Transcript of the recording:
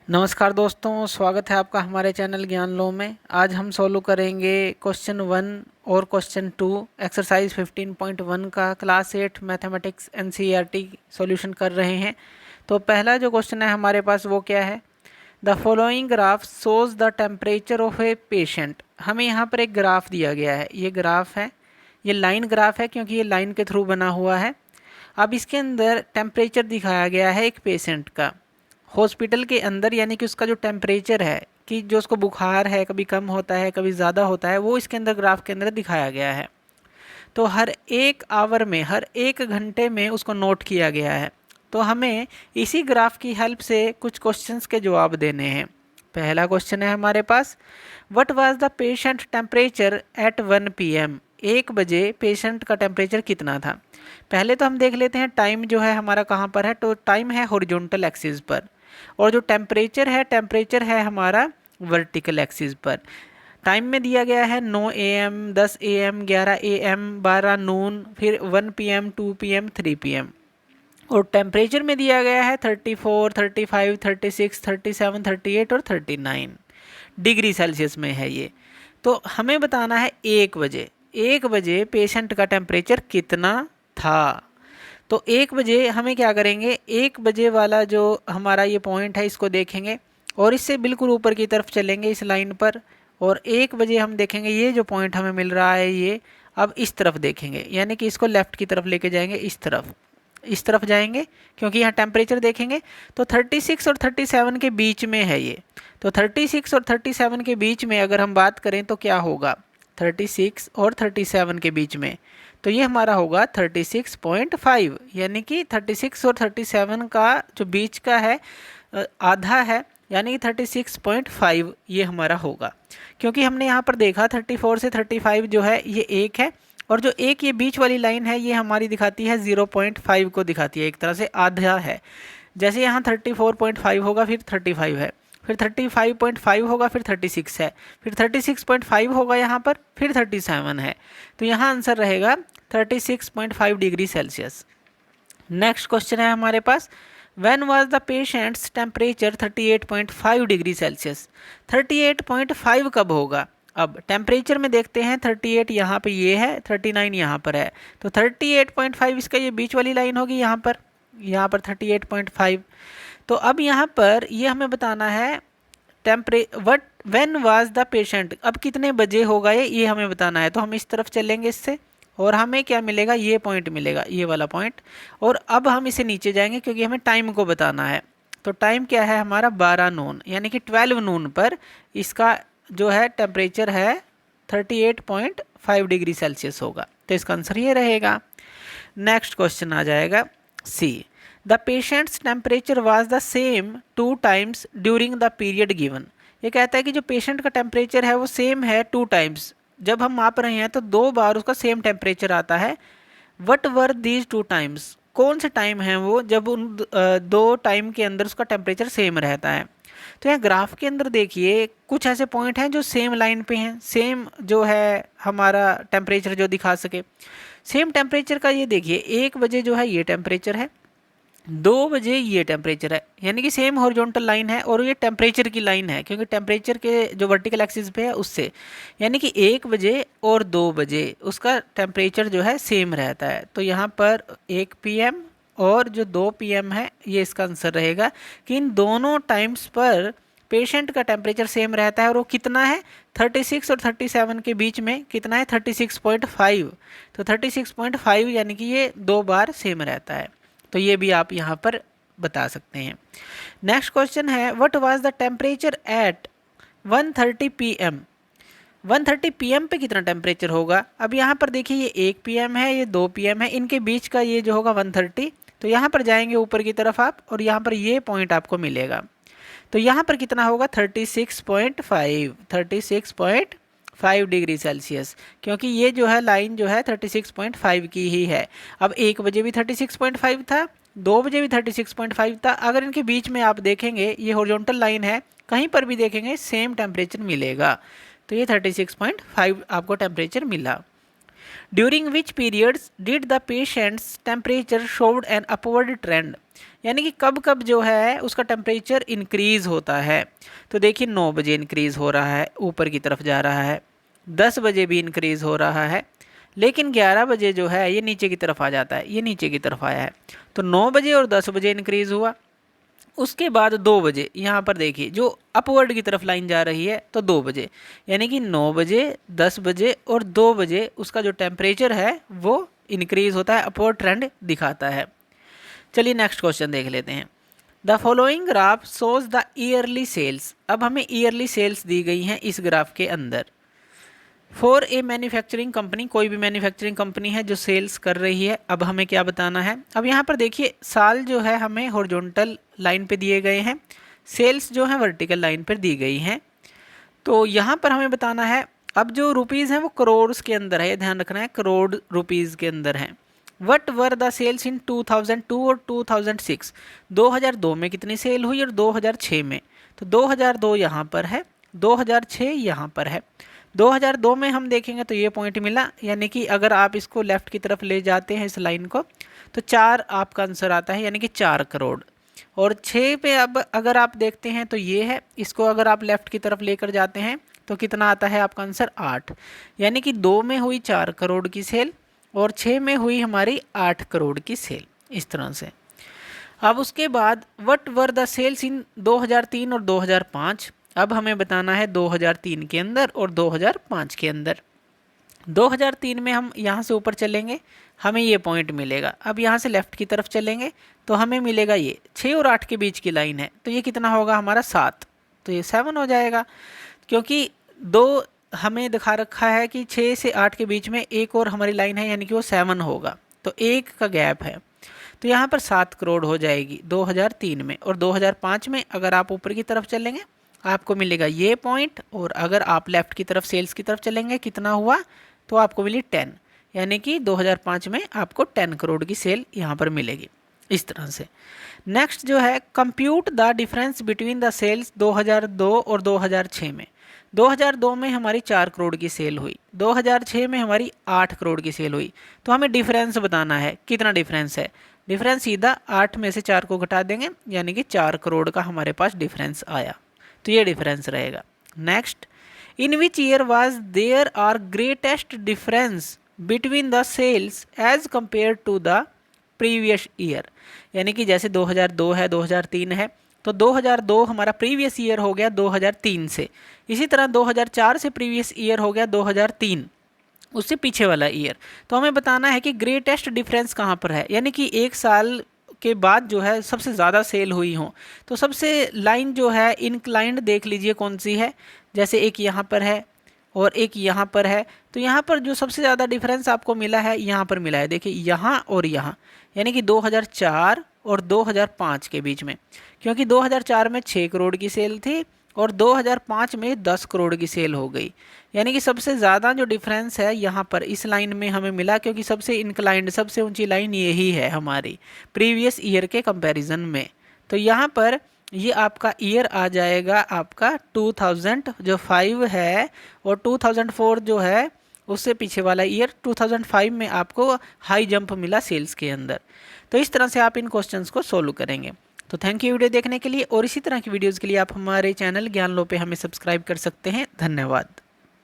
नमस्कार दोस्तों, स्वागत है आपका हमारे चैनल ज्ञान लो में। आज हम सॉल्व करेंगे क्वेश्चन 1 और क्वेश्चन 2 एक्सरसाइज 15.1 का क्लास 8 मैथमेटिक्स एनसीईआरटी सॉल्यूशन कर रहे हैं। तो पहला जो क्वेश्चन है हमारे पास वो क्या है, the following graph shows the temperature of a patient. हमें यहाँ पर एक ग्राफ दिया गया है, ये ग्राफ है, ये लाइन ग्राफ है क्योंकि ये लाइन के थ्रू बना हुआ है। अब इसके अंदर टेम्परेचर दिखाया गया है एक पेशेंट का हॉस्पिटल के अंदर, यानी कि उसका जो टेम्परेचर है कि जो उसको बुखार है, कभी कम होता है कभी ज़्यादा होता है, वो इसके अंदर ग्राफ के अंदर दिखाया गया है। तो हर एक आवर में, हर एक घंटे में उसको नोट किया गया है। तो हमें इसी ग्राफ की हेल्प से कुछ क्वेश्चंस के जवाब देने हैं। पहला क्वेश्चन है हमारे पास, what was the patient temperature at 1 PM। 1 बजे पेशेंट का टेम्परेचर कितना था। पहले तो हम देख लेते हैं टाइम जो है हमारा कहाँ पर है। तो टाइम है हॉरिजॉन्टल एक्सिस पर, और जो टेम्परेचर है हमारा वर्टिकल एक्सिस पर। टाइम में दिया गया है 9 AM, 10 AM, 11 AM, 12 नून, फिर 1 PM, 2 PM, 3 PM। और टेम्परेचर में दिया गया है 34, 35, 36, 37, 38 और 39 डिग्री सेल्सियस में है ये। तो हमें बताना है 1 बजे पेशेंट का टेम्परेचर कितना था। तो 1 बजे हमें क्या करेंगे, 1 बजे वाला जो हमारा ये पॉइंट है इसको देखेंगे और इससे बिल्कुल ऊपर की तरफ चलेंगे इस लाइन पर, और 1 बजे हम देखेंगे ये जो पॉइंट हमें मिल रहा है ये अब इस तरफ देखेंगे, यानी कि इसको लेफ़्ट की तरफ लेके जाएंगे, इस तरफ जाएंगे क्योंकि यहाँ टेम्परेचर देखेंगे। तो 36 और 37 के बीच में है ये। तो 36 और 37 के बीच में अगर हम बात करें तो क्या होगा, 36 और 37 के बीच में, तो ये हमारा होगा 36.5, यानी कि 36 और 37 का जो बीच का है आधा है, यानी कि 36.5 ये हमारा होगा। क्योंकि हमने यहाँ पर देखा 34 से 35 जो है ये एक है, और जो एक ये बीच वाली लाइन है ये हमारी दिखाती है 0.5 को दिखाती है, एक तरह से आधा है। जैसे यहाँ 34.5 होगा, फिर 35 है, फिर 35.5 होगा, फिर 36 है, फिर 36.5 होगा यहाँ पर, फिर 37 है। तो यहाँ आंसर रहेगा 36.5 डिग्री सेल्सियस। नेक्स्ट क्वेश्चन है हमारे पास, when was the patient's temperature 38.5 degree Celsius. 38.5 कब होगा। अब टेम्परेचर में देखते हैं, 38 यहाँ पे ये है, 39 यहाँ पर है, तो 38.5 इसका ये बीच वाली लाइन होगी यहाँ पर 38.5। तो अब यहाँ पर ये हमें बताना है व्हेन वाज द पेशेंट, अब कितने बजे होगा ये हमें बताना है। तो हम इस तरफ चलेंगे इससे, और हमें क्या मिलेगा, ये पॉइंट मिलेगा, ये वाला पॉइंट। और अब हम इसे नीचे जाएंगे क्योंकि हमें टाइम को बताना है। तो टाइम क्या है हमारा 12 नून, यानी कि 12 नून पर इसका जो है टेम्परेचर है 38.5 डिग्री सेल्सियस होगा। तो इसका आंसर ये रहेगा। नेक्स्ट क्वेश्चन आ जाएगा see, the patient's temperature was the same 2 times during the period given. ये कहता है कि जो पेशेंट का टेम्परेचर है वो सेम है 2 टाइम्स, जब हम माप रहे हैं तो 2 बार उसका सेम टेम्परेचर आता है। वट वर दीज 2 टाइम्स, कौन से टाइम हैं वो जब उन 2 टाइम के अंदर उसका टेम्परेचर सेम रहता है। तो यहाँ ग्राफ के अंदर देखिए कुछ ऐसे पॉइंट हैं जो सेम लाइन पे हैं, सेम जो है हमारा टेम्परेचर जो दिखा सके। सेम टेम्परेचर का ये देखिए, 1 बजे जो है ये टेम्परेचर है, 2 बजे ये टेम्परेचर है, यानी कि सेम हॉरिजॉन्टल लाइन है, और ये टेम्परेचर की लाइन है क्योंकि टेम्परेचर के जो वर्टिकल एक्सिस पे है उससे, यानी कि 1 बजे और 2 बजे उसका टेम्परेचर जो है सेम रहता है। तो यहाँ पर 1 PM और जो 2 PM है ये इसका आंसर रहेगा कि इन दोनों टाइम्स पर पेशेंट का टेम्परेचर सेम रहता है, और वो कितना है 36 और 37 के बीच में कितना है 36.5। तो 36.5 यानी कि ये 2 बार सेम रहता है। तो ये भी आप यहाँ पर बता सकते हैं। नेक्स्ट क्वेश्चन है, what was the temperature at 1:30 PM। 1:30 PM पे कितना टेम्परेचर होगा। अब यहाँ पर देखिए ये 1 PM है, ये 2 PM है, इनके बीच का ये जो होगा 1:30। तो यहाँ पर जाएंगे ऊपर की तरफ आप, और यहाँ पर ये पॉइंट आपको मिलेगा। तो यहाँ पर कितना होगा 36.5 डिग्री सेल्सियस, क्योंकि ये जो है लाइन जो है 36.5 की ही है। अब 1 बजे भी 36.5 था, 2 बजे भी 36.5 था। अगर इनके बीच में आप देखेंगे ये हॉरिजॉन्टल लाइन है, कहीं पर भी देखेंगे सेम टेम्परेचर मिलेगा। तो ये 36.5 आपको टेम्परेचर मिला। During which periods did the patient's temperature showed an upward trend. यानी कि कब कब जो है उसका टेम्परेचर इंक्रीज़ होता है। तो देखिए 9 बजे इंक्रीज़ हो रहा है, ऊपर की तरफ जा रहा है, 10 बजे भी इंक्रीज़ हो रहा है, लेकिन 11 बजे जो है ये नीचे की तरफ आ जाता है, ये नीचे की तरफ आया है। तो 9 बजे और 10 बजे इंक्रीज़ हुआ, उसके बाद 2 बजे यहाँ पर देखिए जो अपवर्ड की तरफ लाइन जा रही है, तो 2 बजे, यानी कि 9 बजे, 10 बजे और 2 बजे उसका जो टेम्परेचर है वो इंक्रीज़ होता है, अपवर्ड ट्रेंड दिखाता है। चलिए नेक्स्ट क्वेश्चन देख लेते हैं। The following graph shows the yearly sales. अब हमें ईयरली सेल्स दी गई हैं इस ग्राफ के अंदर। फॉर ए मैन्युफैक्चरिंग कंपनी, कोई भी मैन्युफैक्चरिंग कंपनी है जो सेल्स कर रही है। अब हमें क्या बताना है, अब यहाँ पर देखिए साल जो है हमें हॉरिजॉन्टल लाइन पे दिए गए हैं, सेल्स जो है वर्टिकल लाइन पर दी गई हैं। तो यहाँ पर हमें बताना है, अब जो रुपीज़ हैं वो करोड़ के अंदर है, ये ध्यान रखना है, करोड़ रुपीज़ के अंदर हैं। वट वर द सेल्स इन 2002 और 2006, 2002 में कितनी सेल हुई और 2006 में। तो 2002 यहाँ पर है, 2006 यहाँ पर है। 2002 में हम देखेंगे तो ये पॉइंट मिला, यानी कि अगर आप इसको लेफ़्ट की तरफ ले जाते हैं इस लाइन को, तो 4 आपका आंसर आता है, यानी कि 4 करोड़। और 6 पे अब अगर आप देखते हैं तो ये है, इसको अगर आप लेफ़्ट की तरफ लेकर जाते हैं तो कितना आता है आपका आंसर 8, यानी कि 2 में हुई 4 करोड़ की सेल और 6 में हुई हमारी 8 करोड़ की सेल, इस तरह से। अब उसके बाद व्हाट वर द सेल्स इन 2003 और 2005। अब हमें बताना है 2003 के अंदर और 2005 के अंदर। 2003 में हम यहाँ से ऊपर चलेंगे, हमें ये पॉइंट मिलेगा। अब यहाँ से लेफ़्ट की तरफ चलेंगे तो हमें मिलेगा ये 6 और 8 के बीच की लाइन है, तो ये कितना होगा हमारा 7, तो ये 7 हो जाएगा, क्योंकि 2 हमें दिखा रखा है कि 6 से 8 के बीच में एक और हमारी लाइन है, यानी कि वो 7 होगा, तो 1 का गैप है, तो यहाँ पर 7 करोड़ हो जाएगी 2003 में। और 2005 में अगर आप ऊपर की तरफ चलेंगे आपको मिलेगा ये पॉइंट, और अगर आप लेफ़्ट की तरफ सेल्स की तरफ चलेंगे कितना हुआ, तो आपको मिली 10, यानी कि 2005 में आपको 10 करोड़ की सेल यहाँ पर मिलेगी, इस तरह से। नेक्स्ट जो है, compute the difference between the sales 2002 और 2006 में। 2002 में हमारी 4 करोड़ की सेल हुई, 2006 में हमारी 8 करोड़ की सेल हुई, तो हमें डिफरेंस बताना है कितना डिफरेंस है। डिफरेंस सीधा 8 में से 4 को घटा देंगे, यानी कि 4 करोड़ का हमारे पास डिफरेंस आया, तो ये डिफरेंस रहेगा। Next, in which year was there are greatest difference between the sales as compared to the previous year. यानी कि जैसे 2002 है, 2003 है, तो 2002 हमारा प्रीवियस ईयर हो गया 2003 से, इसी तरह 2004 से प्रीवियस ईयर हो गया 2003, उससे पीछे वाला ईयर। तो हमें बताना है कि ग्रेटेस्ट डिफरेंस कहाँ पर है, यानी कि एक साल के बाद जो है सबसे ज़्यादा सेल हुई हो। तो सबसे लाइन जो है इंक्लाइंड देख लीजिए कौन सी है, जैसे एक यहाँ पर है और एक यहाँ पर है, तो यहाँ पर जो सबसे ज़्यादा डिफरेंस आपको मिला है यहाँ पर मिला है, देखिए यहाँ और यहाँ, यानी कि 2004 और 2005 के बीच में, क्योंकि 2004 में 6 करोड़ की सेल थी और 2005 में 10 करोड़ की सेल हो गई, यानी कि सबसे ज़्यादा जो डिफरेंस है यहाँ पर इस लाइन में हमें मिला, क्योंकि सबसे इंक्लाइंड सबसे ऊंची लाइन यही है हमारी प्रीवियस ईयर के कंपैरिजन में। तो यहाँ पर ये आपका ईयर आ जाएगा आपका 2005 है, और 2004 जो है उससे पीछे वाला ईयर 2005 में आपको हाई जंप मिला सेल्स के अंदर। तो इस तरह से आप इन क्वेश्चंस को सोल्व करेंगे। तो थैंक यू वीडियो देखने के लिए, और इसी तरह की वीडियोज़ के लिए आप हमारे चैनल ज्ञान लो पे हमें सब्सक्राइब कर सकते हैं। धन्यवाद।